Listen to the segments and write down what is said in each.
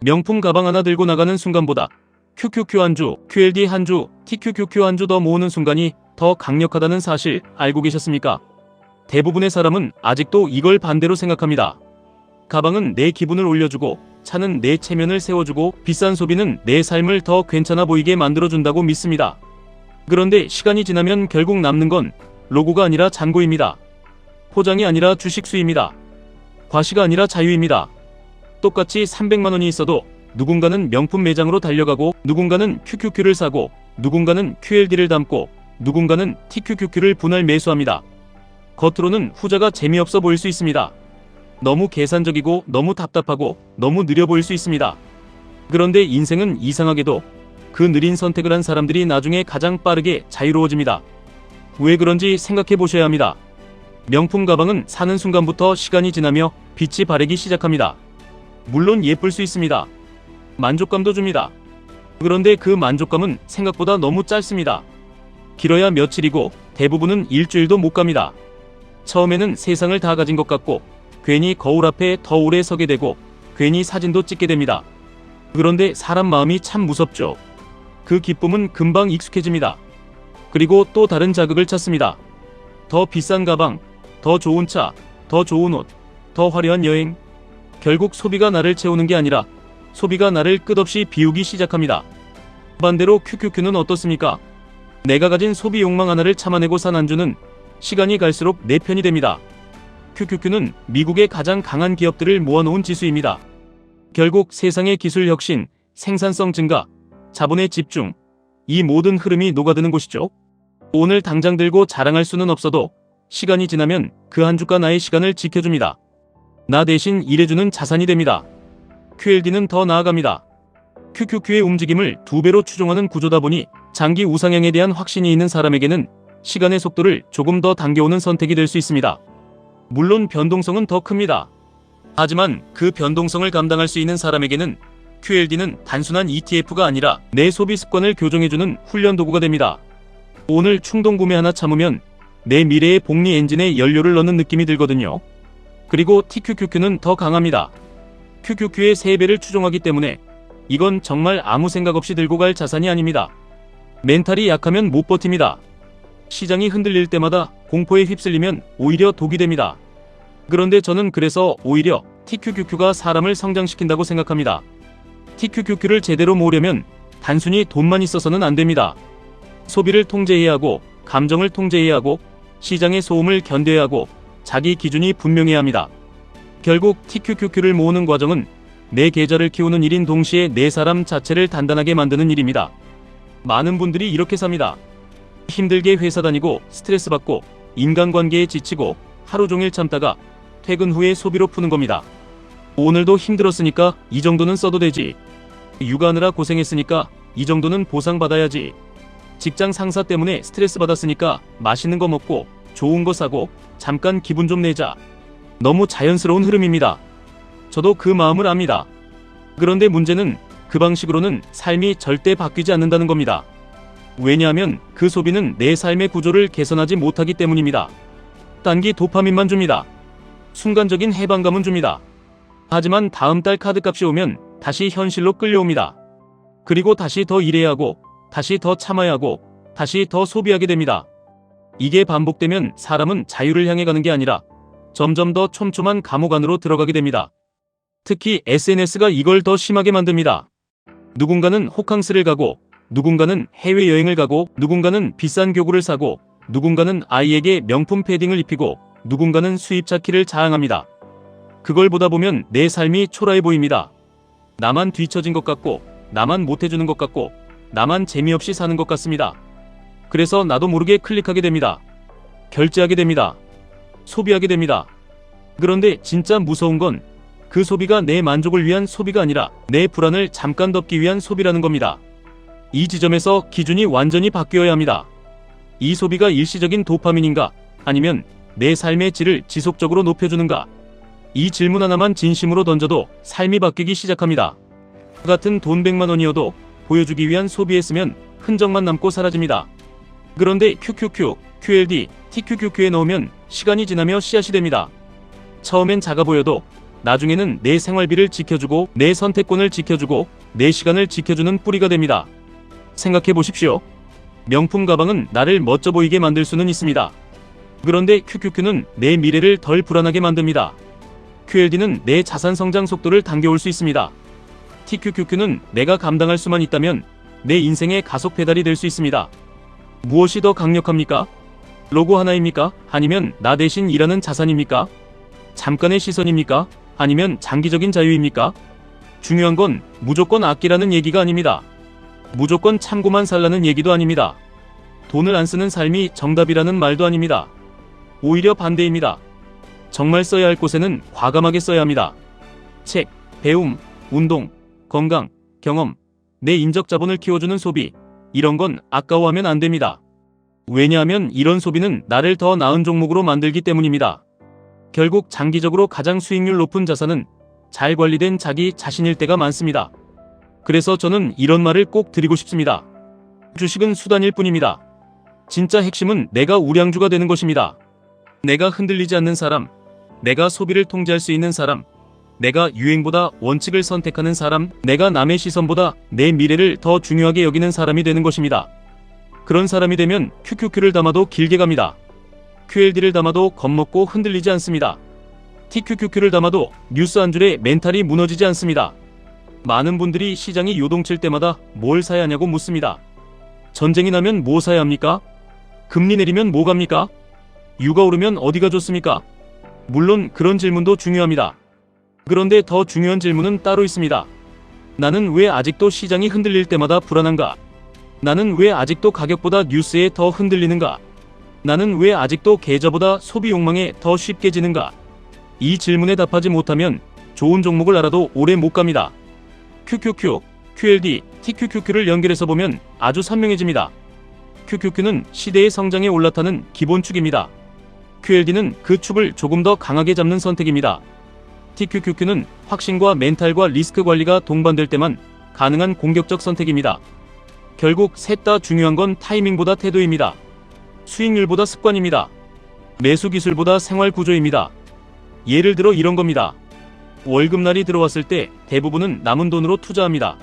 명품 가방 하나 들고 나가는 순간보다 QQQ 한 주, QLD 한 주, TQQQ 한 주 더 모으는 순간이 더 강력하다는 사실 알고 계셨습니까? 대부분의 사람은 아직도 이걸 반대로 생각합니다. 가방은 내 기분을 올려주고, 차는 내 체면을 세워주고, 비싼 소비는 내 삶을 더 괜찮아 보이게 만들어준다고 믿습니다. 그런데 시간이 지나면 결국 남는 건 로고가 아니라 잔고입니다. 포장이 아니라 주식 수입니다. 과시가 아니라 자유입니다. 똑같이 300만 원이 있어도 누군가는 명품 매장으로 달려가고, 누군가는 QQQ를 사고, 누군가는 QLD를 담고, 누군가는 TQQQ를 분할 매수합니다. 겉으로는 후자가 재미없어 보일 수 있습니다. 너무 계산적이고 너무 답답하고 너무 느려 보일 수 있습니다. 그런데 인생은 이상하게도 그 느린 선택을 한 사람들이 나중에 가장 빠르게 자유로워집니다. 왜 그런지 생각해 보셔야 합니다. 명품 가방은 사는 순간부터 시간이 지나며 빛이 바래기 시작합니다. 물론 예쁠 수 있습니다. 만족감도 줍니다. 그런데 그 만족감은 생각보다 너무 짧습니다. 길어야 며칠이고 대부분은 일주일도 못 갑니다. 처음에는 세상을 다 가진 것 같고, 괜히 거울 앞에 더 오래 서게 되고, 괜히 사진도 찍게 됩니다. 그런데 사람 마음이 참 무섭죠. 그 기쁨은 금방 익숙해집니다. 그리고 또 다른 자극을 찾습니다. 더 비싼 가방, 더 좋은 차, 더 좋은 옷, 더 화려한 여행. 결국 소비가 나를 채우는 게 아니라 소비가 나를 끝없이 비우기 시작합니다. 반대로 QQQ는 어떻습니까? 내가 가진 소비 욕망 하나를 참아내고 산 안주는 시간이 갈수록 내 편이 됩니다. QQQ는 미국의 가장 강한 기업들을 모아놓은 지수입니다. 결국 세상의 기술 혁신, 생산성 증가, 자본의 집중, 이 모든 흐름이 녹아드는 곳이죠. 오늘 당장 들고 자랑할 수는 없어도 시간이 지나면 그 한 주가 나의 시간을 지켜줍니다. 나 대신 일해주는 자산이 됩니다. QLD는 더 나아갑니다. QQQ의 움직임을 2배로 추종하는 구조다 보니 장기 우상향에 대한 확신이 있는 사람에게는 시간의 속도를 조금 더 당겨오는 선택이 될 수 있습니다. 물론 변동성은 더 큽니다. 하지만 그 변동성을 감당할 수 있는 사람에게는 QLD는 단순한 ETF가 아니라 내 소비 습관을 교정해주는 훈련 도구가 됩니다. 오늘 충동 구매 하나 참으면 내 미래의 복리 엔진에 연료를 넣는 느낌이 들거든요. 그리고 TQQQ는 더 강합니다. QQQ의 3배를 추종하기 때문에 이건 정말 아무 생각 없이 들고 갈 자산이 아닙니다. 멘탈이 약하면 못 버팁니다. 시장이 흔들릴 때마다 공포에 휩쓸리면 오히려 독이 됩니다. 그런데 저는 그래서 오히려 TQQQ가 사람을 성장시킨다고 생각합니다. TQQQ를 제대로 모으려면 단순히 돈만 있어서는 안 됩니다. 소비를 통제해야 하고, 감정을 통제해야 하고, 시장의 소음을 견뎌야 하고, 자기 기준이 분명해야 합니다. 결국 TQQQ를 모으는 과정은 내 계좌를 키우는 일인 동시에 내 사람 자체를 단단하게 만드는 일입니다. 많은 분들이 이렇게 삽니다. 힘들게 회사 다니고 스트레스 받고 인간관계에 지치고 하루 종일 참다가 퇴근 후에 소비로 푸는 겁니다. 오늘도 힘들었으니까 이 정도는 써도 되지. 육아하느라 고생했으니까 이 정도는 보상받아야지. 직장 상사 때문에 스트레스 받았으니까 맛있는 거 먹고 좋은 거 사고 잠깐 기분 좀 내자. 너무 자연스러운 흐름입니다. 저도 그 마음을 압니다. 그런데 문제는 그 방식으로는 삶이 절대 바뀌지 않는다는 겁니다. 왜냐하면 그 소비는 내 삶의 구조를 개선하지 못하기 때문입니다. 단기 도파민만 줍니다. 순간적인 해방감은 줍니다. 하지만 다음 달 카드값이 오면 다시 현실로 끌려옵니다. 그리고 다시 더 일해야 하고, 다시 더 참아야 하고, 다시 더 소비하게 됩니다. 이게 반복되면 사람은 자유를 향해 가는 게 아니라 점점 더 촘촘한 감옥 안으로 들어가게 됩니다. 특히 SNS가 이걸 더 심하게 만듭니다. 누군가는 호캉스를 가고, 누군가는 해외여행을 가고, 누군가는 비싼 교구를 사고, 누군가는 아이에게 명품 패딩을 입히고, 누군가는 수입차 키를 자랑합니다. 그걸 보다 보면 내 삶이 초라해 보입니다. 나만 뒤처진 것 같고, 나만 못해주는 것 같고, 나만 재미없이 사는 것 같습니다. 그래서 나도 모르게 클릭하게 됩니다. 결제하게 됩니다. 소비하게 됩니다. 그런데 진짜 무서운 건 그 소비가 내 만족을 위한 소비가 아니라 내 불안을 잠깐 덮기 위한 소비라는 겁니다. 이 지점에서 기준이 완전히 바뀌어야 합니다. 이 소비가 일시적인 도파민인가, 아니면 내 삶의 질을 지속적으로 높여주는가? 이 질문 하나만 진심으로 던져도 삶이 바뀌기 시작합니다. 같은 돈 100만 원이어도 보여주기 위한 소비했으면 흔적만 남고 사라집니다. 그런데 QQQ, QLD, TQQQ에 넣으면 시간이 지나며 씨앗이 됩니다. 처음엔 작아 보여도 나중에는 내 생활비를 지켜주고 내 선택권을 지켜주고 내 시간을 지켜주는 뿌리가 됩니다. 생각해 보십시오. 명품 가방은 나를 멋져 보이게 만들 수는 있습니다. 그런데 QQQ는 내 미래를 덜 불안하게 만듭니다. QLD는 내 자산 성장 속도를 당겨올 수 있습니다. TQQQ는 내가 감당할 수만 있다면 내 인생의 가속 페달이 될 수 있습니다. 무엇이 더 강력합니까? 로고 하나입니까? 아니면 나 대신 일하는 자산입니까? 잠깐의 시선입니까? 아니면 장기적인 자유입니까? 중요한 건 무조건 아끼라는 얘기가 아닙니다. 무조건 참고만 살라는 얘기도 아닙니다. 돈을 안 쓰는 삶이 정답이라는 말도 아닙니다. 오히려 반대입니다. 정말 써야 할 곳에는 과감하게 써야 합니다. 책, 배움, 운동, 건강, 경험, 내 인적 자본을 키워주는 소비, 이런 건 아까워하면 안 됩니다. 왜냐하면 이런 소비는 나를 더 나은 종목으로 만들기 때문입니다. 결국 장기적으로 가장 수익률 높은 자산은 잘 관리된 자기 자신일 때가 많습니다. 그래서 저는 이런 말을 꼭 드리고 싶습니다. 주식은 수단일 뿐입니다. 진짜 핵심은 내가 우량주가 되는 것입니다. 내가 흔들리지 않는 사람, 내가 소비를 통제할 수 있는 사람, 내가 유행보다 원칙을 선택하는 사람, 내가 남의 시선보다 내 미래를 더 중요하게 여기는 사람이 되는 것입니다. 그런 사람이 되면 QQQ를 담아도 길게 갑니다. QLD를 담아도 겁먹고 흔들리지 않습니다. TQQQ를 담아도 뉴스 한 줄에 멘탈이 무너지지 않습니다. 많은 분들이 시장이 요동칠 때마다 뭘 사야 하냐고 묻습니다. 전쟁이 나면 뭐 사야 합니까? 금리 내리면 뭐 갑니까? 유가 오르면 어디가 좋습니까? 물론 그런 질문도 중요합니다. 그런데 더 중요한 질문은 따로 있습니다. 나는 왜 아직도 시장이 흔들릴 때마다 불안한가? 나는 왜 아직도 가격보다 뉴스에 더 흔들리는가? 나는 왜 아직도 계좌보다 소비 욕망에 더 쉽게 지는가? 이 질문에 답하지 못하면 좋은 종목을 알아도 오래 못 갑니다. QQQ, QLD, TQQQ를 연결해서 보면 아주 선명해집니다. QQQ는 시대의 성장에 올라타는 기본축입니다. QLD는 그 축을 조금 더 강하게 잡는 선택입니다. TQQQ는 확신과 멘탈과 리스크 관리가 동반될 때만 가능한 공격적 선택입니다. 결국 셋 다 중요한 건 타이밍보다 태도입니다. 수익률보다 습관입니다. 매수 기술보다 생활 구조입니다. 예를 들어 이런 겁니다. 월급날이 들어왔을 때 대부분은 남은 돈으로 투자합니다.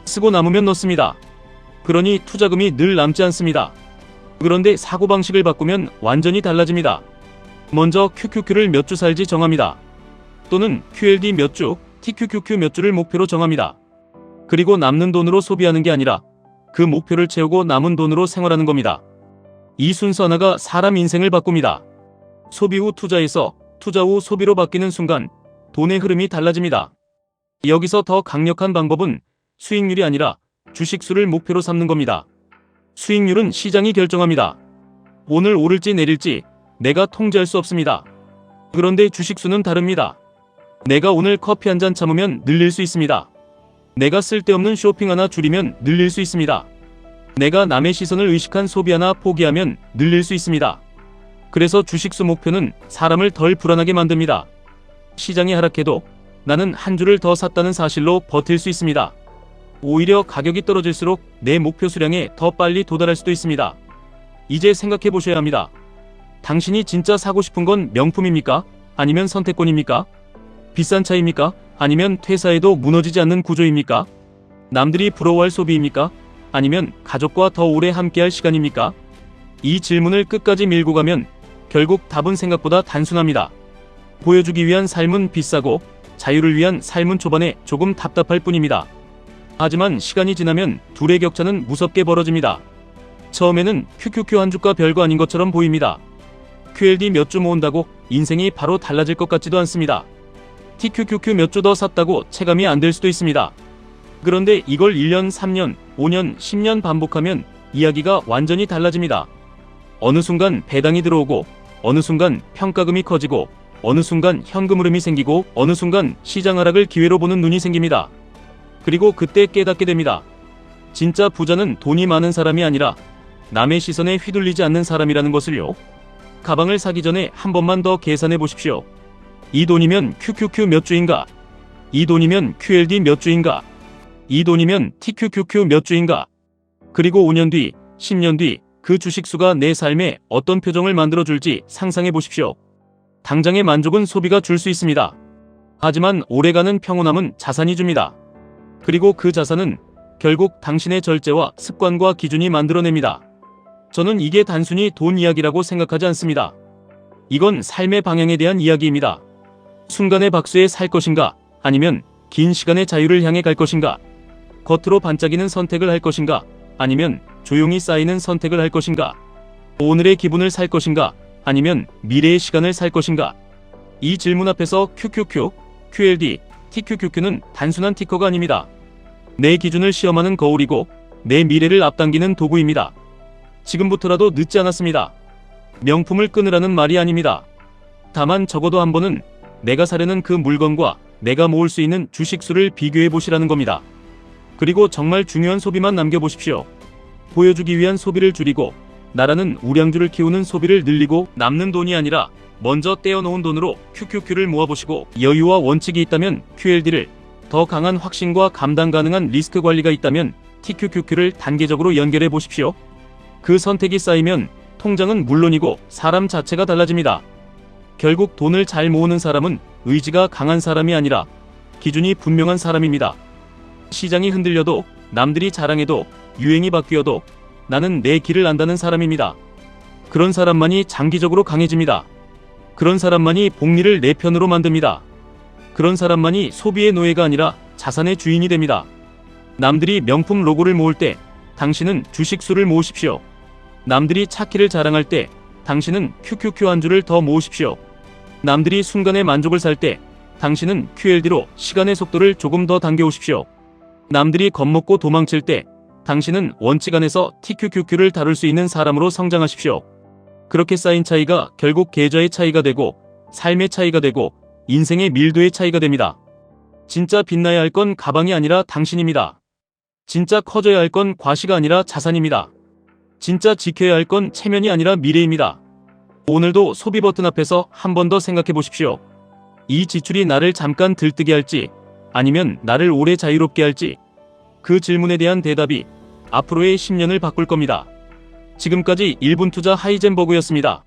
쓰고 남으면 넣습니다. 그러니 투자금이 늘 남지 않습니다. 그런데 사고방식을 바꾸면 완전히 달라집니다. 먼저 QQQ를 몇 주 살지 정합니다. 또는 QLD 몇 주, TQQQ 몇 주를 목표로 정합니다. 그리고 남는 돈으로 소비하는 게 아니라 그 목표를 채우고 남은 돈으로 생활하는 겁니다. 이 순서 하나가 사람 인생을 바꿉니다. 소비 후 투자에서 투자 후 소비로 바뀌는 순간 돈의 흐름이 달라집니다. 여기서 더 강력한 방법은 수익률이 아니라 주식수를 목표로 삼는 겁니다. 수익률은 시장이 결정합니다. 오늘 오를지 내릴지 내가 통제할 수 없습니다. 그런데 주식수는 다릅니다. 내가 오늘 커피 한 잔 참으면 늘릴 수 있습니다. 내가 쓸데없는 쇼핑 하나 줄이면 늘릴 수 있습니다. 내가 남의 시선을 의식한 소비 하나 포기하면 늘릴 수 있습니다. 그래서 주식수 목표는 사람을 덜 불안하게 만듭니다. 시장이 하락해도 나는 한 주를 더 샀다는 사실로 버틸 수 있습니다. 오히려 가격이 떨어질수록 내 목표 수량에 더 빨리 도달할 수도 있습니다. 이제 생각해 보셔야 합니다. 당신이 진짜 사고 싶은 건 명품입니까? 아니면 선택권입니까? 비싼 차입니까? 아니면 퇴사해도 무너지지 않는 구조입니까? 남들이 부러워할 소비입니까? 아니면 가족과 더 오래 함께할 시간입니까? 이 질문을 끝까지 밀고 가면 결국 답은 생각보다 단순합니다. 보여주기 위한 삶은 비싸고 자유를 위한 삶은 초반에 조금 답답할 뿐입니다. 하지만 시간이 지나면 둘의 격차는 무섭게 벌어집니다. 처음에는 QQQ 한 주가 별거 아닌 것처럼 보입니다. QLD 몇 주 모은다고 인생이 바로 달라질 것 같지도 않습니다. TQQQ 몇 주 더 샀다고 체감이 안 될 수도 있습니다. 그런데 이걸 1년, 3년, 5년, 10년 반복하면 이야기가 완전히 달라집니다. 어느 순간 배당이 들어오고, 어느 순간 평가금이 커지고, 어느 순간 현금 흐름이 생기고, 어느 순간 시장 하락을 기회로 보는 눈이 생깁니다. 그리고 그때 깨닫게 됩니다. 진짜 부자는 돈이 많은 사람이 아니라 남의 시선에 휘둘리지 않는 사람이라는 것을요. 가방을 사기 전에 한 번만 더 계산해 보십시오. 이 돈이면 QQQ 몇 주인가? 이 돈이면 QLD 몇 주인가? 이 돈이면 TQQQ 몇 주인가? 그리고 5년 뒤, 10년 뒤 그 주식수가 내 삶에 어떤 표정을 만들어줄지 상상해 보십시오. 당장의 만족은 소비가 줄 수 있습니다. 하지만 오래가는 평온함은 자산이 줍니다. 그리고 그 자산은 결국 당신의 절제와 습관과 기준이 만들어냅니다. 저는 이게 단순히 돈 이야기라고 생각하지 않습니다. 이건 삶의 방향에 대한 이야기입니다. 순간의 박수에 살 것인가, 아니면 긴 시간의 자유를 향해 갈 것인가, 겉으로 반짝이는 선택을 할 것인가, 아니면 조용히 쌓이는 선택을 할 것인가, 오늘의 기분을 살 것인가, 아니면 미래의 시간을 살 것인가. 이 질문 앞에서 QQQ, QLD, TQQQ는 단순한 티커가 아닙니다. 내 기준을 시험하는 거울이고 내 미래를 앞당기는 도구입니다. 지금부터라도 늦지 않았습니다. 명품을 끊으라는 말이 아닙니다. 다만 적어도 한 번은 내가 사려는 그 물건과 내가 모을 수 있는 주식수를 비교해 보시라는 겁니다. 그리고 정말 중요한 소비만 남겨보십시오. 보여주기 위한 소비를 줄이고 나라는 우량주를 키우는 소비를 늘리고, 남는 돈이 아니라 먼저 떼어놓은 돈으로 QQQ를 모아보시고, 여유와 원칙이 있다면 QLD를, 더 강한 확신과 감당 가능한 리스크 관리가 있다면 TQQQ를 단계적으로 연결해 보십시오. 그 선택이 쌓이면 통장은 물론이고 사람 자체가 달라집니다. 결국 돈을 잘 모으는 사람은 의지가 강한 사람이 아니라 기준이 분명한 사람입니다. 시장이 흔들려도, 남들이 자랑해도, 유행이 바뀌어도 나는 내 길을 안다는 사람입니다. 그런 사람만이 장기적으로 강해집니다. 그런 사람만이 복리를 내 편으로 만듭니다. 그런 사람만이 소비의 노예가 아니라 자산의 주인이 됩니다. 남들이 명품 로고를 모을 때 당신은 주식수를 모으십시오. 남들이 차키를 자랑할 때 당신은 QQQ 한 주를 더 모으십시오. 남들이 순간의 만족을 살 때 당신은 QLD로 시간의 속도를 조금 더 당겨오십시오. 남들이 겁먹고 도망칠 때 당신은 원칙 안에서 TQQQ를 다룰 수 있는 사람으로 성장하십시오. 그렇게 쌓인 차이가 결국 계좌의 차이가 되고, 삶의 차이가 되고, 인생의 밀도의 차이가 됩니다. 진짜 빛나야 할 건 가방이 아니라 당신입니다. 진짜 커져야 할 건 과시가 아니라 자산입니다. 진짜 지켜야 할 건 체면이 아니라 미래입니다. 오늘도 소비 버튼 앞에서 한 번 더 생각해 보십시오. 이 지출이 나를 잠깐 들뜨게 할지, 아니면 나를 오래 자유롭게 할지, 그 질문에 대한 대답이 앞으로의 10년을 바꿀 겁니다. 지금까지 1분 투자 하이젠버그였습니다.